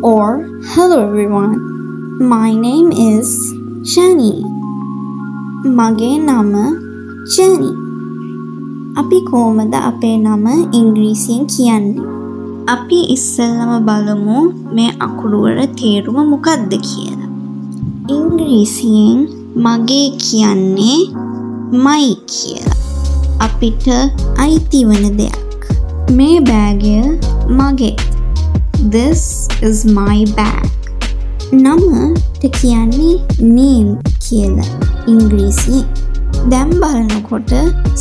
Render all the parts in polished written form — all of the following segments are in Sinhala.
or hello everyone. My name is Jenny. මගේ නම Jenny. අපි කොහොමද අපේ නම ඉංග්‍රීසියෙන් කියන්නේ? අපි ඉස්සෙල්ලම බලමු මේ අකුරු වල තේරුම මොකක්ද කියලා. ඉංග්‍රීසියෙන් මගේ කියන්නේ my කියලා. අපිට අයිති වෙන දෙයක්. මේ බෑගය මගේ. This is my bag. නමට කියන්නේ name කියලා ඉංග්‍රීසියෙන්. දැන් බලනකොට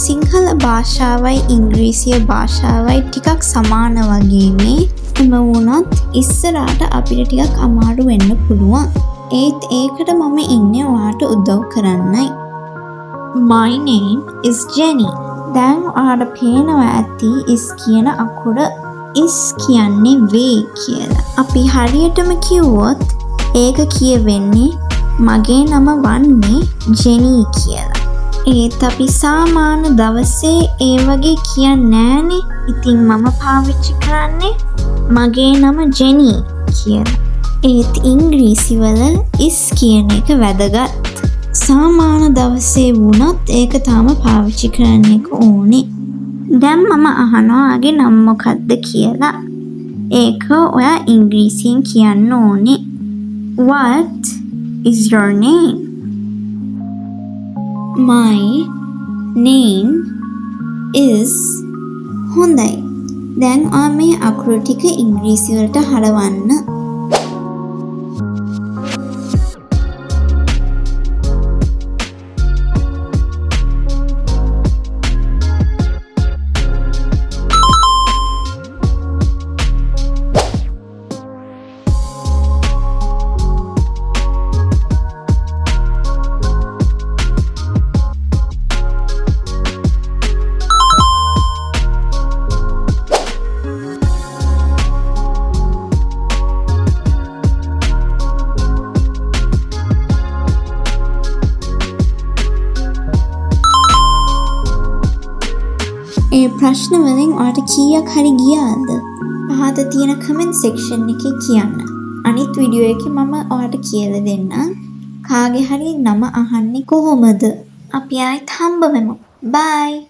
සිංහල භාෂාවයි ඉංග්‍රීසි භාෂාවයි ටිකක් සමාන වගේනේ. එම වුණත් ඉස්සරහට අපිට ටිකක් අමාරු වෙන්න පුළුවන්. ඒකට මම ඉන්නේ ඔයාට උදව් කරන්නයි. My name is Jenny. දැන් ඔයාට පේනවා ඇති is කියන අකුර is කියන්නේ වේ කියලා. අපි හරියටම කිව්වොත් ඒක කියවෙන්නේ මගේ නම වන්නේ Jenny කියලා. ඒත් අපි සාමාන්‍ය දවසේ ඒ වගේ කියන්නේ නෑනේ. ඉතින් මම පාවිච්චි කරන්නේ මගේ නම Jenny කියලා. ඒත් ඉංග්‍රීසි වල is කියන එක වැදගත්. සාමාන්‍ය දවසේ වුණත් ඒක තාම පාවිච්චි කරන්න එක ඕනේ. දැන් මම අහනවා ආගේ නම මොකක්ද කියලා. ඒක ඔයා ඉංග්‍රීසියෙන් කියන්න ඕනේ. What is your name? My name is හොඳයි. දැන් මේ අකුරු ටික ඉංග්‍රීසි වලට හරවන්න. ඒ ප්‍රශ්න වලින් ඔයාලට කීයක් හරි ගියාද? පහත තියෙන comment section එකේ කියන්න. අනිත් වීඩියෝ එකේ මම ඔයාලට කියලා දෙන්නම්. කාගේ හරි නම අහන්නේ කොහොමද? අපි ආයෙත් හම්බ වෙමු. Bye.